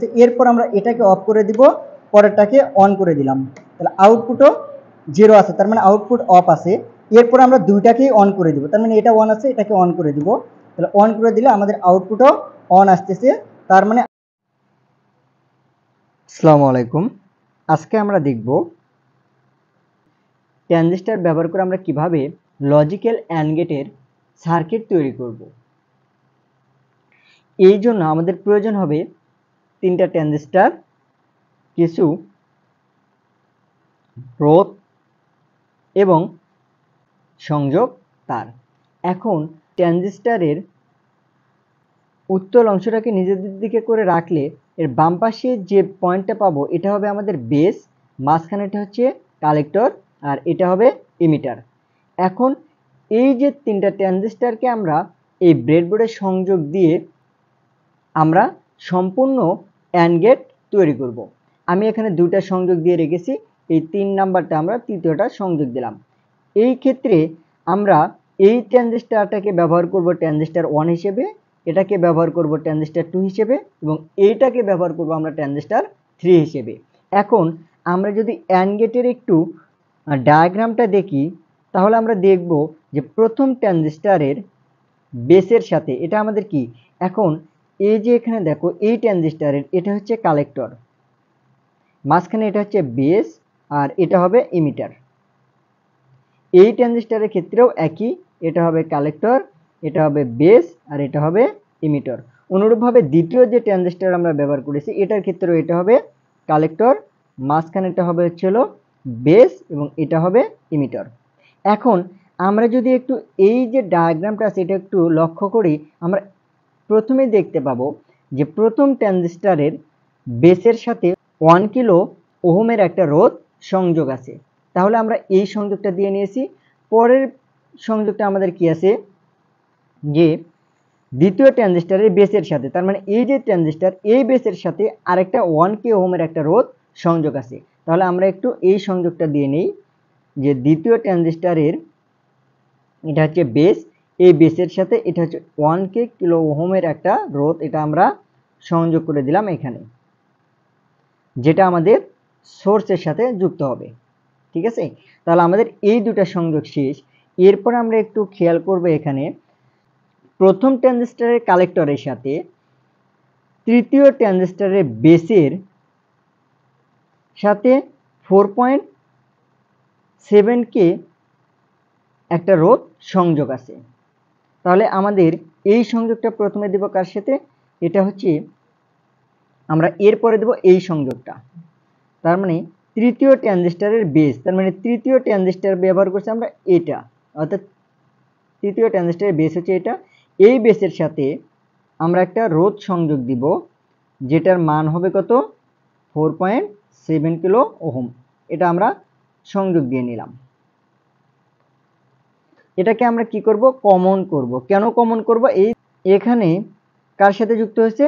এরপর আমরা এটাকে অফ করে দিব, পরেরটাকে অন করে দিলাম, তাহলে আউটপুটও 0 আছে, তার মানে আউটপুট অফ আছে। এরপর আমরা দুইটাকেই অন করে দিব, তার মানে এটা অন আছে, এটাকে অন করে দিব, তাহলে অন করে দিলে আমাদের আউটপুটও অন আসতেছে। তার মানে আসসালামু আলাইকুম, আজকে আমরা দেখব ট্রানজিস্টর ব্যবহার করে আমরা কিভাবে লজিক্যাল অ্যান্ড গেটের সার্কিট তৈরি করব। এই জন্য আমাদের প্রয়োজন হবে 3টা ট্রানজিস্টর, কিছু রোধ এবং সংযোগ তার। এখন ট্রানজিস্টরের উত্তল অংশটাকে নিজেদের দিকে করে রাখলে এর বাম পাশে যে পয়েন্টটা পাবো এটা হবে আমাদের বেস, মাঝখানেটা হচ্ছে কালেক্টর, আর এটা হবে ইমিটার। এখন এই যে 3টা ট্রানজিস্টরকে আমরা এই ব্রেডবোর্ডে সংযোগ দিয়ে আমরা সম্পূর্ণ অ্যান্ড গেট তৈরি করব। আমি এখানে 2টা সংযোগ দিয়ে রেখেছি, এই 3 নাম্বারটা আমরা তৃতীয়টা সংযোগ দিলাম। এই ক্ষেত্রে আমরা এই ট্রানজিস্টরটাকে ব্যবহার করব ট্রানজিস্টর 1 হিসেবে, এটাকে ব্যবহার করব ট্রানজিস্টর 2 হিসেবে এবং এইটাকে ব্যবহার করব আমরা ট্রানজিস্টর 3 হিসেবে। এখন আমরা যদি অ্যান্ড গেটের একটু ডায়াগ্রামটা দেখি তাহলে আমরা দেখব যে প্রথম ট্রানজিস্টরের বেসের সাথে এটা আমাদের কি, এখন এই যে এখানে দেখো এই ট্রানজিস্টরের এটা হচ্ছে কালেক্টর, মাঝখানে এটা হচ্ছে বেস, আর এটা হবে ইমিটার। এই ট্রানজিস্টরের ক্ষেত্রেও একই, এটা হবে কালেক্টর, এটা হবে বেস, আর এটা হবে ইমিটার। অনুরূপভাবে দ্বিতীয় যে ট্রানজিস্টর আমরা ব্যবহার করেছি এটার ক্ষেত্রেও এটা হবে কালেক্টর, মাঝখানে এটা হবে হচ্ছিল বেস এবং এটা হবে ইমিটার। এখন আমরা যদি একটু এই যে ডায়াগ্রামটা আছে এটা একটু লক্ষ্য করি, আমরা প্রথমে দেখতে পাবো যে প্রথম ট্রানজিস্টরের বেসের সাথে 1 কিলো ওহমের একটা রোধ সংযোগ আছে, তাহলে আমরা এই সংযোগটা দিয়ে নিয়েছি। পরের সংযোগটা আমাদের কি আছে, যে দ্বিতীয় ট্রানজিস্টরের বেসের সাথে, তার মানে এই যে ট্রানজিস্টর এই বেসের সাথে আরেকটা 1 কে ওহমের একটা রোধ সংযোগ আছে, তাহলে আমরা একটু এই সংযোগটা দিয়ে নিই যে দ্বিতীয় ট্রানজিস্টরের এটা হচ্ছে বেস, এই বেসের সাথে এটা হচ্ছে 1 কে কিলো ওহমের একটা রোধ, এটা আমরা সংযোগ করে দিলাম এখানে, যেটা আমাদের সোর্সের সাথে যুক্ত হবে। ঠিক আছে, তাহলে আমাদের এই দুটা সংযোগ শেষ। এরপর আমরা একটু খেয়াল করব এখানে প্রথম ট্রানজিস্টরের কালেক্টরের সাথে তৃতীয় ট্রানজিস্টরের বেসের সাথে 4.7 কে একটা রোধ সংযোগ আছে। তাহলে আমাদের এই সংযোগটা প্রথমে দেব কার সাথে, এটা হচ্ছে আমরা এরপরে দেব এই সংযোগটা, তার মানে তৃতীয় ট্রানজিস্টরের বেস, তার মানে তৃতীয় ট্রানজিস্টর ব্যবহার করছি আমরা এটা, অর্থাৎ তৃতীয় ট্রানজিস্টরের বেস হচ্ছে এটা, এই বেসের সাথে আমরা একটা রোধ সংযোগ দিব যেটার মান হবে কত, 4.7 কিলো ওহম, এটা আমরা সংযোগ দিয়ে নিলাম। এটাকে আমরা কি করব, কমন করব। কেন কমন করব, এই এখানে কার সাথে যুক্ত হয়েছে,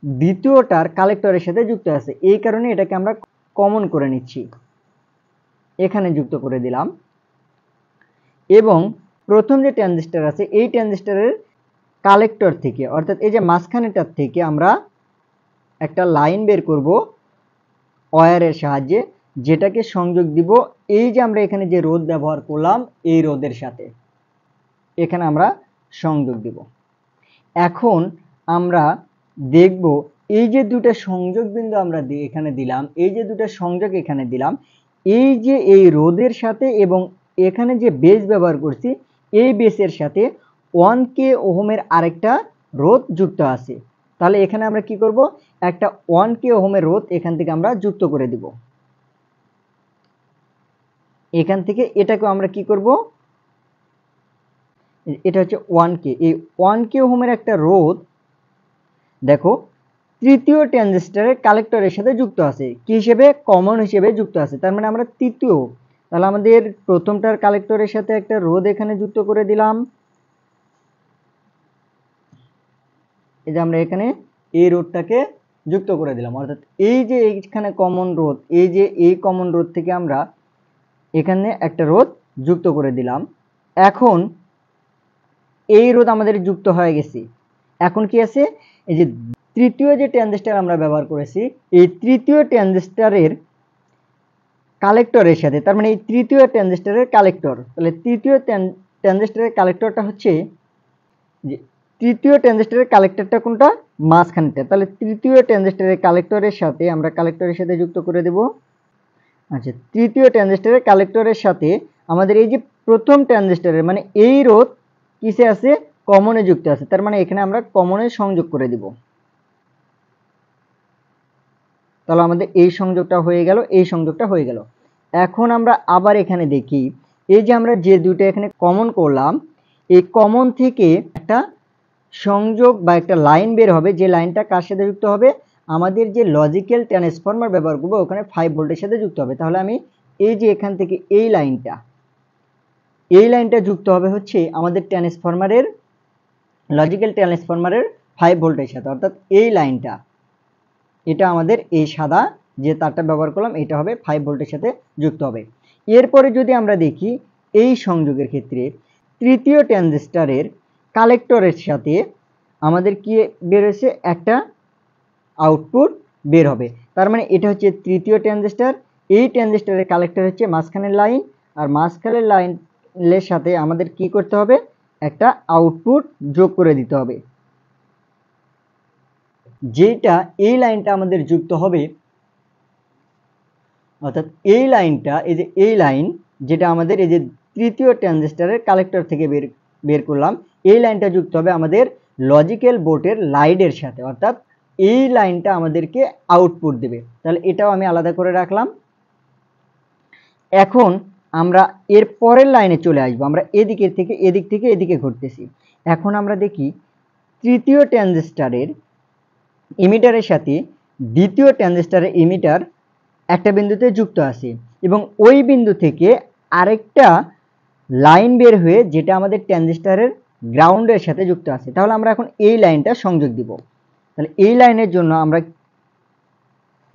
দ্বিতীয়টার কালেক্টরের সাথে যুক্ত আছে, এই কারণে এটাকে আমরা কমন করে নিচ্ছি, এখানে যুক্ত করে দিলাম। এবং প্রথম যে ট্রানজিস্টর আছে এই ট্রানজিস্টরের কালেক্টর থেকে, অর্থাৎ এই যে মাঝখানেটার থেকে আমরা একটা লাইন বের করব ওয়্যারের সাহায্যে, যেটাকে সংযোগ দিব এই যে আমরা এখানে যে রোধ ব্যবহার করলাম এই রোধের সাথে, এখানে আমরা সংযোগ দিব। এখন আমরা দেখব এই যে দুটো সংযোগ বিন্দু আমরা এখানে দিলাম, এই যে দুটো সংযোগ এখানে দিলাম, এই যে এই রোধের সাথে এবং এখানে যে বেস ব্যবহার করছি এই বেসের সাথে 1 কে ওহমের আরেকটা রোধ যুক্ত আছে, তাহলে এখানে আমরা কি করব, একটা 1 কে ওহমের রোধ এখান থেকে আমরা যুক্ত করে দিব। এখান থেকে এটাকে আমরা কি করব, এটা হচ্ছে 1 কে, এই 1 কে ওহমের একটা রোধ দেখো তৃতীয় ট্রানজিস্টরের কালেক্টরের সাথে যুক্ত আছে, কি হিসেবে, কমন হিসেবে যুক্ত আছে, তার মানে আমরা তৃতীয়, তাহলে আমাদের প্রথমটার কালেক্টরের সাথে একটা রোধ এখানে যুক্ত করে দিলাম, এই যে আমরা এখানে এই রোধটাকে যুক্ত করে দিলাম, অর্থাৎ এই যে এইখানে কমন রোধ, এই যে এই কমন রোধ থেকে আমরা এখানে একটা রোধ যুক্ত করে দিলাম। এখন এই রোধ আমাদের যুক্ত হয়ে গেছে, এখন কি আছে, এই যে তৃতীয় যে ট্রানজিস্টর আমরা ব্যবহার করেছি, এই তৃতীয় ট্রানজিস্টরের কালেক্টরের সাথে, তার মানে এই তৃতীয় ট্রানজিস্টরের কালেক্টর, তাহলে তৃতীয় ট্রানজিস্টরের কালেক্টরটা হচ্ছে যে তৃতীয় ট্রানজিস্টরের কালেক্টরটা কোনটা, মাঝখানেরটা, তাহলে তৃতীয় ট্রানজিস্টরের কালেক্টরের সাথে আমরা কালেক্টরের সাথে যুক্ত করে দেব। আচ্ছা, তৃতীয় ট্রানজিস্টরের কালেক্টরের সাথে আমাদের এই যে প্রথম ট্রানজিস্টরের মানে এই রোধ কিসে আছে, কমনে যুক্ত আছে, তার মানে এখানে আমরা কমনে সংযোগ করে দিব। তাহলে আমাদের এই সংযোগটা হয়ে গেল, এই সংযোগটা হয়ে গেল। এখন আমরা আবার এখানে দেখি, এই যে আমরা যে দুটো এখানে কমন করলাম, এই কমন থেকে একটা সংযোগ বা একটা লাইন বের হবে, যে লাইনটা কার সাথে যুক্ত হবে, আমাদের যে লজিক্যাল ট্রান্সফরমার ব্যবহার করবো ওখানে 5 ভোল্টের সাথে যুক্ত হবে। তাহলে আমি এই যে এখান থেকে এই লাইনটা যুক্ত হবে হচ্ছে আমাদের ট্রান্সফরমারের লজিক্যাল ট্রান্সফরমারের 5 ভোল্টের সাথে, অর্থাৎ এই লাইনটা, এটা আমাদের এই সাদা যে তারটা ব্যবহার করলাম এটা হবে 5 ভোল্টের সাথে যুক্ত হবে। এরপরে যদি আমরা দেখি এই সংযোগের ক্ষেত্রে তৃতীয় ট্রানজিস্টরের কালেক্টরের সাথে আমাদের কি বের হয়েছে, একটা আউটপুট বের হবে। তার মানে এটা হচ্ছে তৃতীয় ট্রানজিস্টর, এই ট্রানজিস্টরের কালেক্টর হচ্ছে মাঝখানের লাইন, আর মাঝখানের লাইনের সাথে আমাদের কি করতে হবে, একটা আউটপুট যোগ করে দিতে হবে, যেটা এই লাইনটা আমাদের যুক্ত হবে, অর্থাৎ এই লাইনটা, এই যে এই লাইন যেটা আমাদের এই যে তৃতীয় ট্রানজিস্টরের কালেক্টর থেকে বের করলাম, এই লাইনটা যুক্ত হবে আমাদের লজিক্যাল বোর্ডের লাইনের সাথে, অর্থাৎ এই লাইনটা আমাদেরকে আউটপুট দেবে। তাহলে এটাও আমি আলাদা করে রাখলাম। এখন আমরা এর পরের লাইনে চলে আসবো, আমরা এদিক থেকে এদিকে ঘুরতেছি। এখন আমরা দেখি তৃতীয় ট্রানজিস্টরের ইমিটারের সাথে দ্বিতীয় ট্রানজিস্টরের ইমিটার একটা বিন্দুতে যুক্ত আছে এবং ওই বিন্দু থেকে আরেকটা লাইন বের হয়ে যেটা আমাদের ট্রানজিস্টরের গ্রাউন্ডের সাথে যুক্ত আছে। তাহলে আমরা এখন এই লাইনটা সংযোগ দিব। তাহলে এই লাইনের জন্য আমরা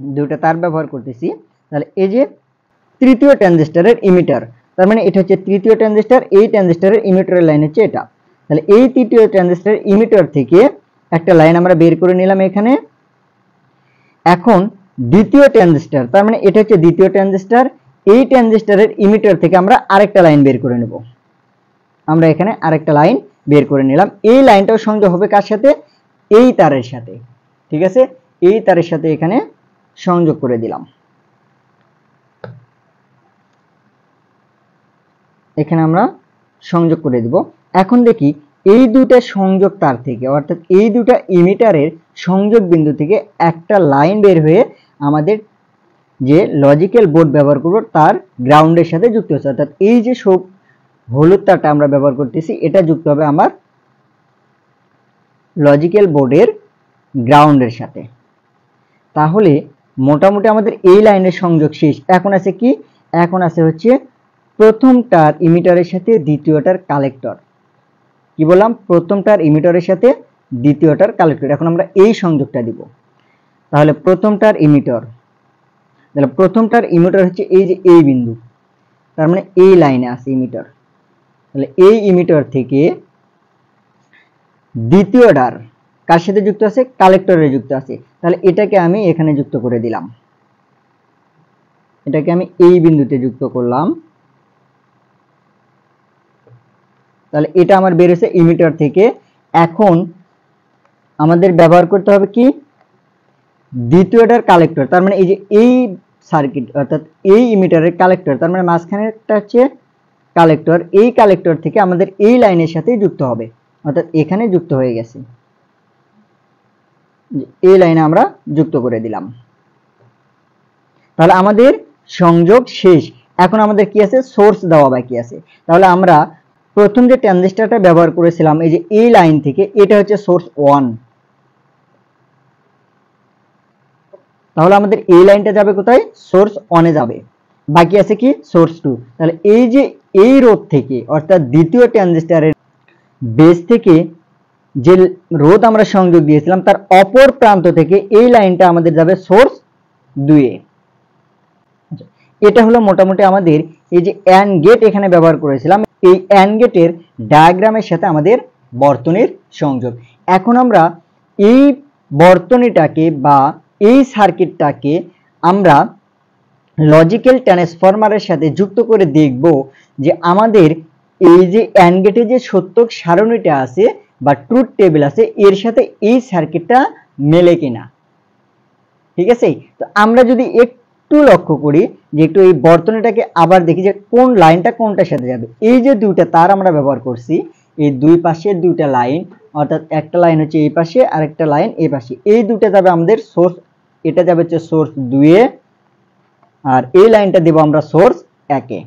দুটো তার ব্যবহার করতেছি। তাহলে এই যে তৃতীয় ট্রানজিস্টরের ইমিটার, তার মানে এটা হচ্ছে তৃতীয় ট্রানজিস্টর, এই ট্রানজিস্টরের ইমিটারের লাইন হচ্ছে এটা। তাহলে এই তৃতীয় ট্রানজিস্টরের ইমিটার থেকে একটা লাইন আমরা বের করে নিলাম এখানে। এখন দ্বিতীয় ট্রানজিস্টর, তার মানে এটা হচ্ছে দ্বিতীয় ট্রানজিস্টর, এই ট্রানজিস্টরের ইমিটার থেকে আমরা আরেকটা লাইন বের করে নেব। আমরা এখানে আরেকটা লাইন বের করে নিলাম। এই লাইনটাও সংযোগ হবে কার সাথে, এই তারের সাথে, ঠিক আছে, এই তারের সাথে এখানে সংযোগ করে দিলাম। এখানে আমরা সংযোগ করে দিব। এখন দেখি এই দুটা সংযোগ তার থেকে, অর্থাৎ এই দুটা ইমিটারের সংযোগ বিন্দু থেকে একটা লাইন বের হয়ে আমাদের যে লজিক্যাল বোর্ড ব্যবহার করব তার গ্রাউন্ডের সাথে যুক্ত হচ্ছে, অর্থাৎ এই যে সব হলুদ তারটা আমরা ব্যবহার করতেছি এটা যুক্ত হবে আমার লজিক্যাল বোর্ডের গ্রাউন্ডের সাথে। তাহলে মোটামুটি আমাদের এই লাইনের সংযোগ শেষ। এখন আছে কি, এখন আছে হচ্ছে প্রথমটার ইমিটারের সাথে দ্বিতীয়টার কালেক্টর। কি বললাম, প্রথমটার ইমিটারের সাথে দ্বিতীয়টার কালেক্টর। এখন আমরা এই সংযোগটা দিব। তাহলে প্রথমটার ইমিটার, তাহলে প্রথমটার ইমিটার হচ্ছে এই যে এই বিন্দু, তার মানে এই লাইনে আছে ইমিটার। তাহলে এই ইমিটার থেকে দ্বিতীয়টার কার সাথে যুক্ত আছে, কালেক্টরে যুক্ত আছে। তাহলে এটাকে আমি এখানে যুক্ত করে দিলাম, এটাকে আমি এই বিন্দুতে যুক্ত করলাম। তাহলে এটা আমার বের হয়েছে ইমিটার থেকে। এখন আমাদের ব্যবহার করতে হবে কি, দ্বিতীয়টার কালেক্টর, তার মানে এই যে এই সার্কিট অর্থাৎ এই ইমিটারের কালেক্টর, তার মানে মাঝখানেরটা হচ্ছে কালেক্টর, এই কালেক্টর থেকে আমাদের এই লাইনের সাথে যুক্ত হবে, অর্থাৎ এখানে যুক্ত হয়ে গেছে, এই লাইনে আমরা যুক্ত করে দিলাম। তাহলে আমাদের সংযোগ শেষ। এখন আমাদের কি আছে, সোর্স দেওয়া বাকি আছে। তাহলে আমরা প্রথম যে ট্রানজিস্টরটা ব্যবহার করেছিলাম এই যে এই লাইন থেকে, এটা হচ্ছে সোর্স 1। তাহলে আমাদের এই লাইনটা যাবে কোথায়, সোর্স 1 এ যাবে। বাকি আছে কি, সোর্স 2। তাহলে এই যে এই রোধ থেকে অর্থাৎ দ্বিতীয় ট্রানজিস্টরের বেস থেকে যে রোধ আমরা সংযোগ দিয়েছিলাম তার অপর প্রান্ত থেকে এই লাইনটা আমাদের যাবে সোর্স 2 এ। এটা হলো মোটামুটি আমাদের এই যে অ্যান্ড গেট এখানে ব্যবহার করেছিলাম, এই অ্যান্ড গেটের ডায়াগ্রামের সাথে আমাদের বর্তনীর সংযোগ। এখন আমরা এই বর্তনীটাকে বা এই সার্কিটটাকে আমরা লজিক্যাল ট্রান্সফরমারের সাথে যুক্ত করে দেখব যে আমাদের এই যে অ্যান্ড গেটে যে সত্যক সারণীটা আছে বা ট্রুথ টেবিল আছে এর সাথে এই সার্কিটটা মেলে কিনা। ঠিক আছে, তো আমরা যদি একটু লক্ষ্য করি যে একটু এই বর্তনীটাকে আবার দেখি যে কোন লাইনটা কোনটার সাথে যাবে। এই যে দুইটা তার আমরা ব্যবহার করছি, এই দুই পাশে দুইটা লাইন, অর্থাৎ একটা লাইন হচ্ছে এই পাশে আর একটা লাইন এই পাশে, এই দুটো যাবে আমাদের সোর্স, এটা যাবে হচ্ছে সোর্স 2 এ, আর এই লাইনটা দেব আমরা সোর্স 1 এ।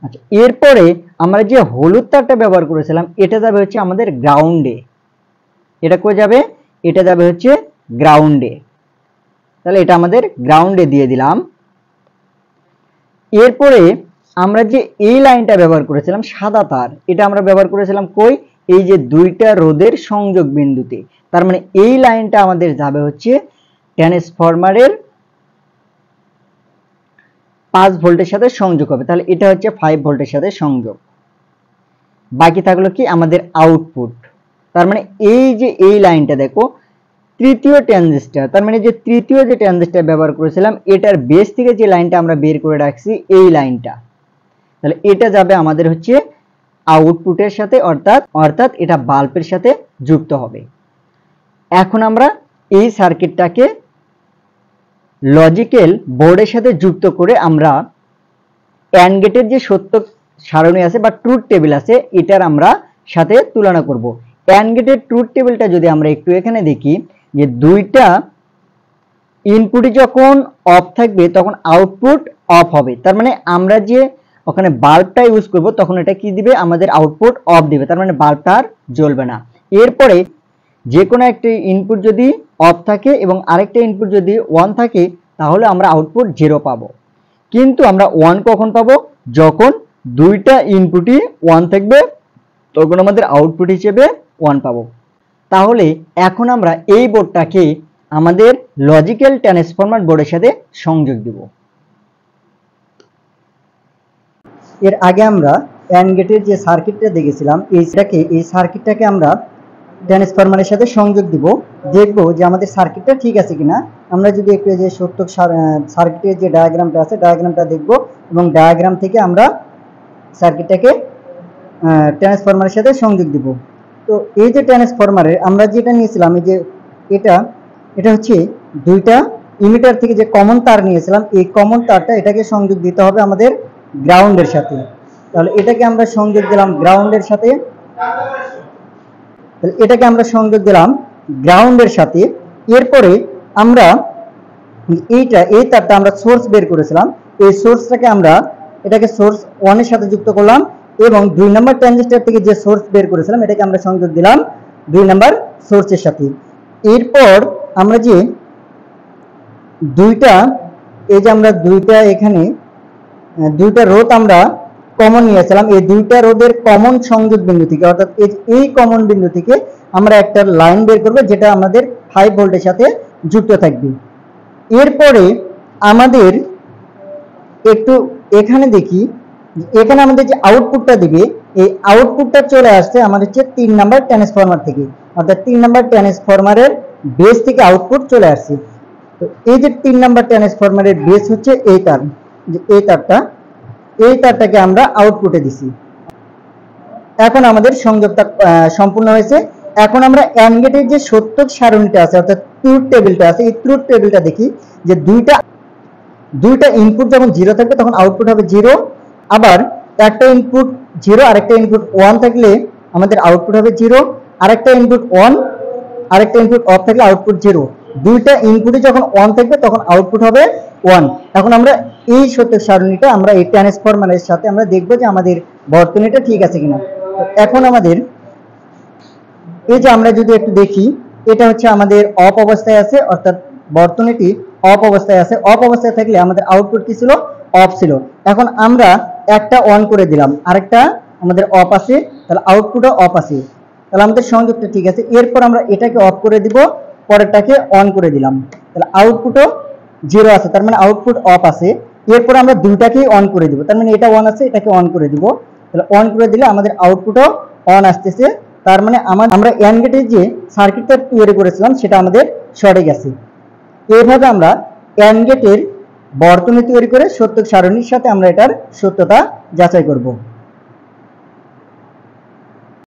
আচ্ছা, এরপরে আমরা যে হলুদ তারটা ব্যবহার করেছিলাম এটা যাবে হচ্ছে আমাদের গ্রাউন্ডে। এটা কই যাবে? এটা যাবে হচ্ছে গ্রাউন্ডে। তাহলে এটা আমাদের গ্রাউন্ডে দিয়ে দিলাম। এরপরে আমরা যে এই লাইনটা ব্যবহার করেছিলাম সাদা তার, এটা আমরা ব্যবহার করেছিলাম কই? এই যে দুইটা রোধের সংযোগ বিন্দুতে। তার মানে এই লাইনটা আমাদের যাবে হচ্ছে ট্রান্সফরমারের 5 ভোল্টের সাথে সংযোগ হবে। তাহলে এটা হচ্ছে 5 ভোল্টের সাথে সংযোগ। বাকি থাকলো কি আমাদের আউটপুট। তার মানে এই যে এই লাইনটা দেখো তৃতীয় ট্রানজিস্টর, তার মানে যে তৃতীয় যে ট্রানজিস্টর ব্যবহার করেছিলাম এটার বেস থেকে যে লাইনটা আমরা বের করে রাখছি এই লাইনটা, তাহলে এটা যাবে আমাদের হচ্ছে আউটপুটের সাথে, অর্থাৎ এটা বাল্বের সাথে যুক্ত হবে। এখন আমরা এই সার্কিটটাকে লজিক্যাল বোর্ডের সাথে যুক্ত করে আমরা অ্যান্ড গেটের যে সত্য সারণী আছে বা ট্রুথ টেবিল আছে এটার আমরা সাথে তুলনা করব। অ্যান্ড গেটের ট্রুথ টেবিলটা যদি আমরা একটু এখানে দেখি যে দুইটা ইনপুটই যখন অফ থাকবে তখন আউটপুট অফ হবে। তার মানে আমরা যে ওখানে বাল্বটা ইউজ করব তখন এটা কি দিবে? আমাদের আউটপুট অফ দিবে, তার মানে বাল্বটা আর জ্বলবে না। এরপরে যে কোনো একটা ইনপুট যদি অফ থাকে এবং আরেকটা ইনপুট যদি অন থাকে তাহলে আমরা আউটপুট 0 পাবো। কিন্তু আমরা 1 কখন পাবো? যখন দুইটা ইনপুটই 1 থাকবে তখন আমাদের আউটপুট হিসেবে 1 পাবো। তাহলে এখন আমরা এই বোর্ডটাকে আমাদের লজিক্যাল ট্রান্সফরমার বোর্ডের সাথে সংযোগ দিব। এর আগে আমরা অ্যান্ড গেটের যে সার্কিটটা দেখেছিলাম এই সার্কিটটাকে আমরা ট্রান্সফরমারের সাথে সংযোগ দিব, দেখব যে আমাদের সার্কিটটা ঠিক আছে কিনা। আমরা যদি একটু যে সত্যক সার্কিটের যে ডায়াগ্রামটা আছে ডায়াগ্রামটা দেখব এবং ডায়াগ্রাম থেকে আমরা সার্কিটটাকে ট্রান্সফরমারের সাথে সংযোগ দিব। তো এই যে ট্রান্সফরমারের আমরা যেটা নিয়েছিলাম এই যে এটা হচ্ছে দুইটা ইমিটার থেকে যে কমন তার নিয়েছিলাম, এই কমন তারটা এটাকে সংযোগ দিতে হবে আমাদের গ্রাউন্ডের সাথে। তাহলে এটাকে আমরা সংযোগ দিলাম গ্রাউন্ডের সাথে, এটাকে আমরা সংযোগ দিলাম গ্রাউন্ডের সাথে। এরপরে আমরা এই তারটা আমরা সোর্স বের করেছিলাম, এই সোর্সটাকে আমরা এটাকে সোর্স 1 এর সাথে যুক্ত করলাম এবং 2 নম্বর ট্রানজিস্টর থেকে যে সোর্স বের করেছিলাম এটাকে আমরা সংযোগ দিলাম 2 নম্বর সোর্সের সাথে। এরপর আমরা যে এখানে দুইটা রোধ আমরা কমন নিয়েছিলাম, এই দুইটা রোধের কমন সংযোগ বিন্দু থেকে, অর্থাৎ এই কমন বিন্দু থেকে আমরা একটা লাইন বের করব যেটা আমাদের 5 ভোল্টের সাথে যুক্ত থাকবে। এরপরে আমাদের একটু এখানে দেখি, এখানে আমাদের যে আউটপুটটা দিবে এই আউটপুটটা চলে আসছে আমাদের হচ্ছে 3 নাম্বার ট্রান্সফরমার থেকে, অর্থাৎ 3 নাম্বার ট্রান্সফরমারের বেস থেকে আউটপুট চলে আসছে। তো এই যে 3 নাম্বার ট্রান্সফরমারের বেস হচ্ছে এই তার, যে এই তারটাকে আমরা আউটপুটে দিছি। এখন আমাদের সংযোগটা সম্পূর্ণ হয়েছে। এখন আমরা অ্যান্ড গেটের যে সত্যক সারণীটা আছে অর্থাৎ ট্রুথ টেবিলটা আছে, এই ট্রুথ টেবিলটা দেখি যে দুইটা ইনপুট যখন 0 থাকবে তখন আউটপুট হবে 0, আবার একটা ইনপুট 0 আরেকটা ইনপুট 1 থাকলে আমাদের আউটপুট হবে 0, আরেকটা ইনপুট 1 আরেকটা ইনপুট অফ থাকলে আউটপুট 0। দুইটা ইনপুটই যখন 1 থাকবে তখন আউটপুট হবে 1। এখন আমরা এই সত্যক সারণীটা আমরা এই ট্রান্সফরমারের সাথে আমরা দেখব যে আমাদের বর্তনীটা ঠিক আছে কিনা। তো এখন আমাদের এই যে আমরা যদি একটু দেখি এটা হচ্ছে আমাদের অফ অবস্থায় আছে, অর্থাৎ বর্তনীটি অফ অবস্থায় আছে। অফ অবস্থায় থাকলে আমাদের আউটপুট কি ছিল? অফ ছিল। এখন আমরা একটা অন করে দিলাম, আরেকটা আমাদের অফ আছে, তাহলে আউটপুটও অফ আছে, তাহলে আমাদের সংযোগটা ঠিক আছে। এরপর আমরা এটাকে অফ করে দিব, পরেরটাকে অন করে দিলাম, তাহলে আউটপুটও 0 আছে, তার মানে আউটপুট অফ আছে। এরপর আমরা দুইটাকেই অন করে দিব, তার মানে এটা অন আছে এটাকে অন করে দিব, তাহলে অন করে দিলে আমাদের আউটপুটও অন আসতেছে, তার মানে আমরা অ্যান্ড গেটের যে সার্কিটটা তৈরি করেছিলাম সেটা আমাদের সঠিক আছে। এইভাবে আমরা অ্যান্ড গেটের বর্তনী তৈরি করে সত্য সারণীর সাথে আমরা এটার সত্যতা যাচাই করব।